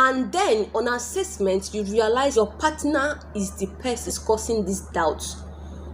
And then on assessment, you realize your partner is the person causing this doubt.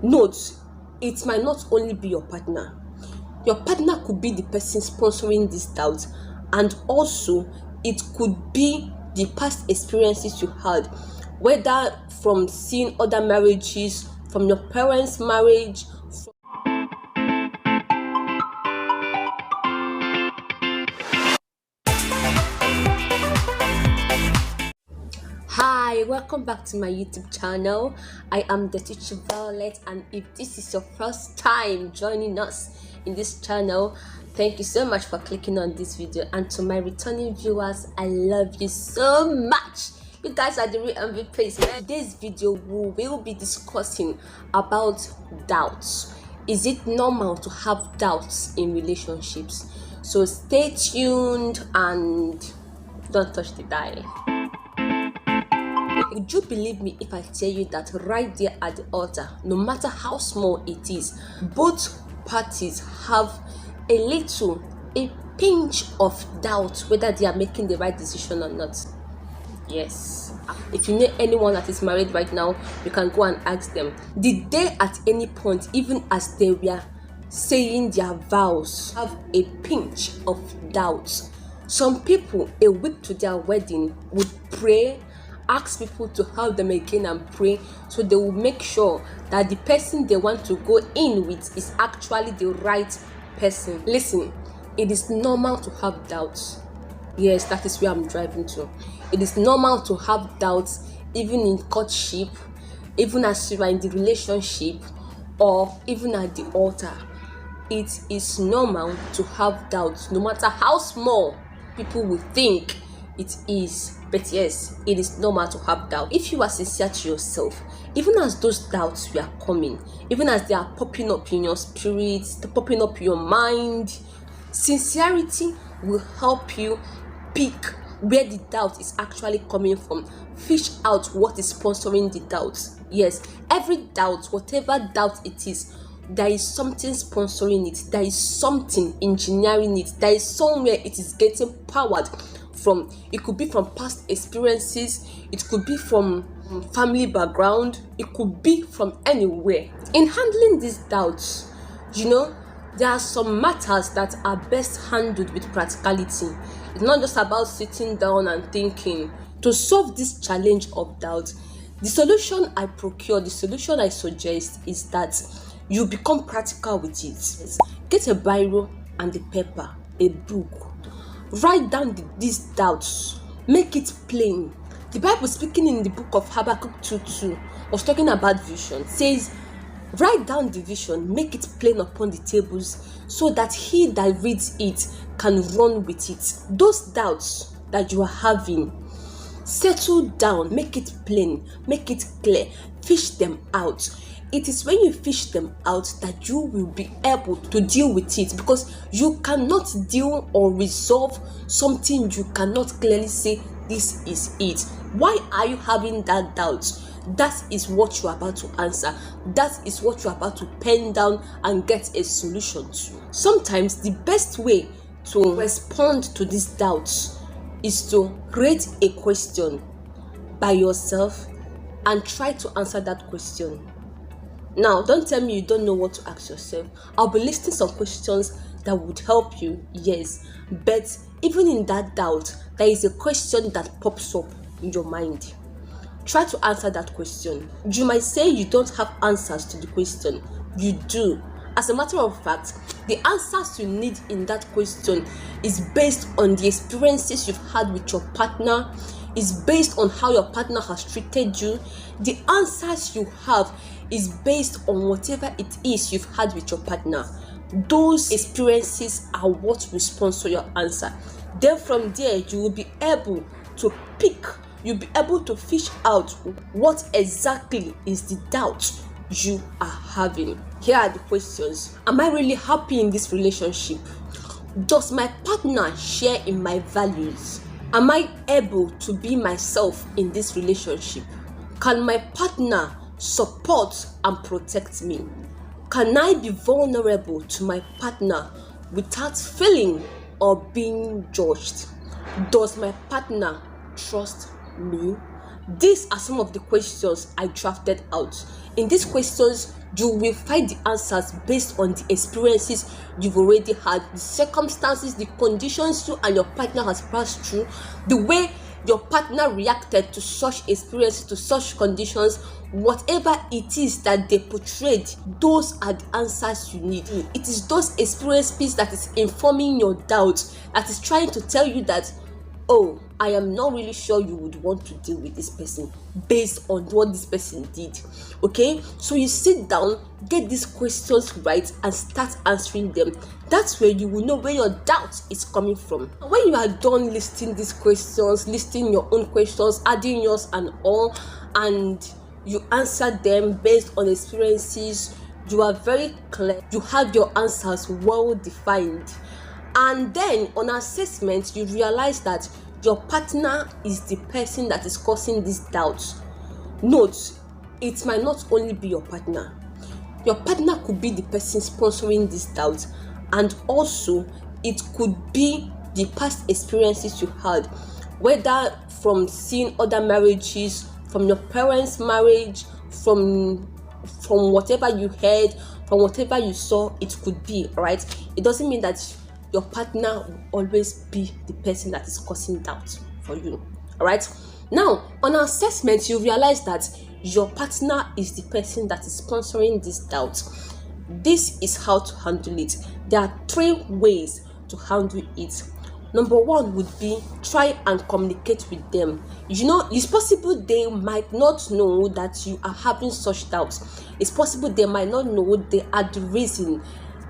Note, it might not only be your partner. Your partner could be the person sponsoring this doubt, and also it could be the past experiences you had, whether from seeing other marriages, from your parents' marriage. Hi, welcome back to my YouTube channel. I am the teacher Violet, and if this is your first time joining us in this channel, thank you so much for clicking on this video. And to my returning viewers, I love you so much. You guys are the real MVPs. In this video, we will be discussing about doubts. Is it normal to have doubts in relationships? So stay tuned and don't touch the dial. Would you believe me if I tell you that right there at the altar, no matter how small it is, both parties have a pinch of doubt whether they are making the right decision or not? Yes. If you know anyone that is married right now, you can go and ask them. Did they at any point, even as they were saying their vows, have a pinch of doubt? Some people, a week to their wedding, would pray, ask people to help them again and pray, so they will make sure that the person they want to go in with is actually the right person. Listen, it is normal to have doubts. Yes, that is where I'm driving to. It is normal to have doubts, even in courtship, even as you are in the relationship, or even at the altar. It is normal to have doubts, no matter how small people will think it is. But yes, it is normal to have doubt. If you are sincere to yourself, even as those doubts were coming, even as they are popping up in your spirit, popping up in your mind, sincerity will help you pick where the doubt is actually coming from. Fish out what is sponsoring the doubt. Yes, every doubt, whatever doubt it is, there is something sponsoring it. There is something engineering it. There is somewhere it is getting powered from. It could be from past experiences, it could be from family background, it could be from anywhere. In handling these doubts, there are some matters that are best handled with practicality. It's not just about sitting down and thinking. To solve this challenge of doubt, the solution I procure, the solution I suggest is that you become practical with it. Get a biro and a paper, a book. Write down these doubts. Make it plain. The Bible, speaking in the book of Habakkuk 2:2, was talking about vision. It says, write down the vision, make it plain upon the tables, so that he that reads it can run with it. Those doubts that you are having, settle down, make it plain, make it clear, fish them out. It is when you fish them out that you will be able to deal with it, because you cannot deal or resolve something you cannot clearly say this is it. Why are you having that doubt? That is what you are about to answer. That is what you are about to pen down and get a solution to. Sometimes the best way to respond to these doubts is to create a question by yourself and try to answer that question. Now, don't tell me you don't know what to ask yourself. I'll be listing some questions that would help you, yes. But even in that doubt, there is a question that pops up in your mind. Try to answer that question. You might say you don't have answers to the question. You do. As a matter of fact, the answers you need in that question is based on the experiences you've had with your partner, is based on how your partner has treated you. The answers you have is based on whatever it is you've had with your partner. Those experiences are what will sponsor your answer. Then from there, you will be able to pick, you'll be able to fish out what exactly is the doubt you are having. Here are the questions. Am I really happy in this relationship? Does my partner share in my values? Am I able to be myself in this relationship? Can my partner support and protect me? Can I be vulnerable to my partner without feeling or being judged? Does my partner trust me? These are some of the questions I drafted out. In these questions, you will find the answers based on the experiences you've already had, the circumstances, the conditions you and your partner has passed through, the way your partner reacted to such experiences, to such conditions. Whatever it is that they portrayed, those are the answers you need. It is those experiences that is informing your doubt, that is trying to tell you that, oh, I am not really sure you would want to deal with this person based on what this person did. Okay, so you sit down, get these questions right, and start answering them. That's where you will know where your doubt is coming from. When you are done listing these questions, listing your own questions, adding yours and all, and you answer them based on experiences, you are very clear, you have your answers well defined. And then on assessment, you realize that your partner is the person that is causing these doubts. Note, it might not only be your partner. Your partner could be the person sponsoring these doubts, and also it could be the past experiences you had, whether from seeing other marriages, from your parents' marriage, from whatever you heard, from whatever you saw. It could be, right? It doesn't mean that your partner will always be the person that is causing doubt for you. All right. Now, on assessment, you realize that your partner is the person that is sponsoring this doubt. This is how to handle it. There are 3 ways to handle it. Number 1 would be try and communicate with them. It's possible they might not know that you are having such doubts. It's possible they might not know they are the reason,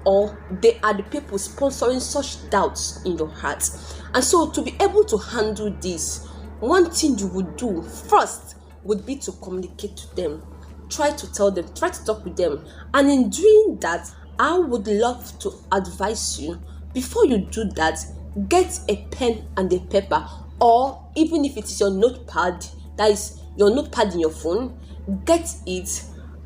or they are the people sponsoring such doubts in your heart. And so to be able to handle this, one thing you would do first would be to communicate to them. Try to tell them, try to talk with them. And in doing that, I would love to advise you, before you do that, get a pen and a paper, or even if it is your notepad, that is your notepad in your phone, get it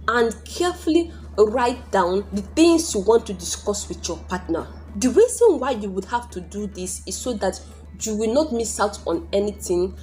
and carefully write down the things you want to discuss with your partner. The reason why you would have to do this is so that you will not miss out on anything,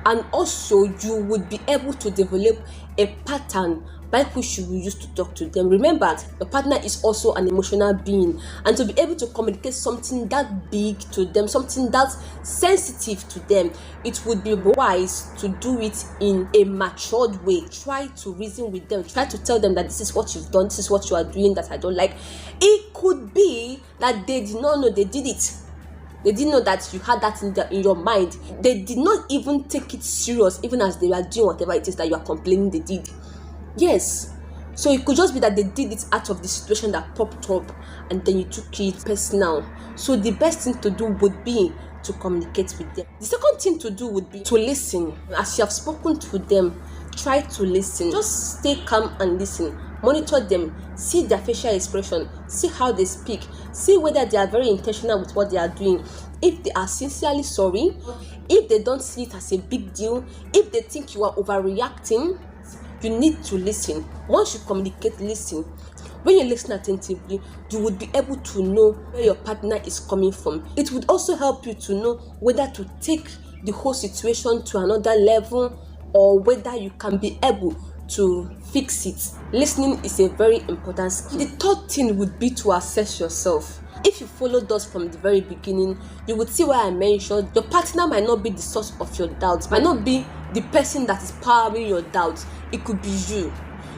and also you would be able to develop a pattern by which you will use to talk to them. Remember, your partner is also an emotional being, and to be able to communicate something that big to them, something that's sensitive to them, it would be wise to do it in a matured way. Try to reason with them, try to tell them that this is what you've done, this is what you are doing that I don't like. It could be that they did not know they did it. They didn't know that you had that in your mind. They did not even take it serious, even as they were doing whatever it is that you are complaining they did. Yes. So it could just be that they did it out of the situation that popped up, and then you took it personal. So the best thing to do would be to communicate with them. The second thing to do would be to listen. As you have spoken to them, try to listen. Just stay calm and listen. Monitor them, see their facial expression, see how they speak, see whether they are very intentional with what they are doing. If they are sincerely sorry, if they don't see it as a big deal, if they think you are overreacting, you need to listen. Once you communicate, listen. When you listen attentively, you would be able to know where your partner is coming from. It would also help you to know whether to take the whole situation to another level, or whether you can be able to fix it. Listening is a very important skill. The third thing would be to assess yourself. If you followed us from the very beginning, you would see where I mentioned your partner might not be the source of your doubts, might not be the person that is powering your doubts. It could be you.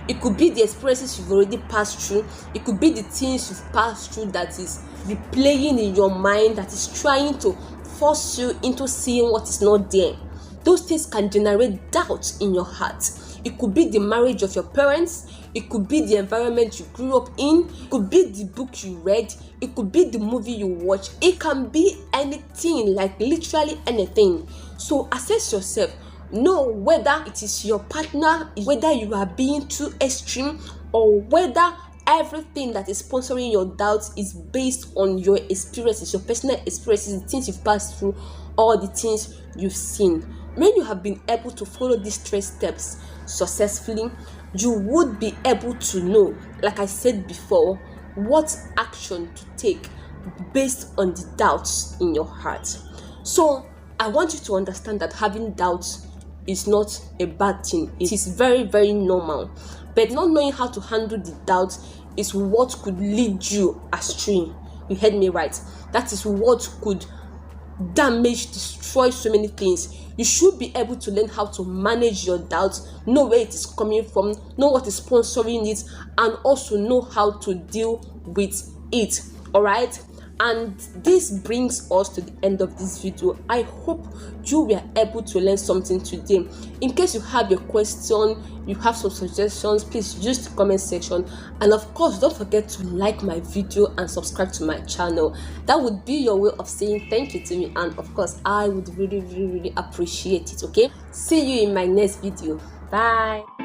It could be the experiences you've already passed through. It could be the things you've passed through that is replaying in your mind, that is trying to force you into seeing what is not there. Those things can generate doubt in your heart. It could be the marriage of your parents. It could be the environment you grew up in. It could be the book you read. It could be the movie you watch. It can be anything, like literally anything. So assess yourself. Know whether it is your partner, whether you are being too extreme, or whether everything that is sponsoring your doubts is based on your experiences, your personal experiences, the things you've passed through, or the things you've seen. When you have been able to follow these 3 steps successfully, you would be able to know, like I said before, what action to take based on the doubts in your heart. So I want you to understand that having doubts is not a bad thing. It is very, very normal. But not knowing how to handle the doubt is what could lead you astray. You heard me right. That is what could damage, destroy so many things. You should be able to learn how to manage your doubts, know where it is coming from, know what is sponsoring it, and also know how to deal with it. All right. And this brings us to the end of this video. I hope you were able to learn something today. In case you have a question, you have some suggestions, please use the comment section. And of course, don't forget to like my video and subscribe to my channel. That would be your way of saying thank you to me, and of course I would really appreciate it. Okay, see you in my next video. Bye.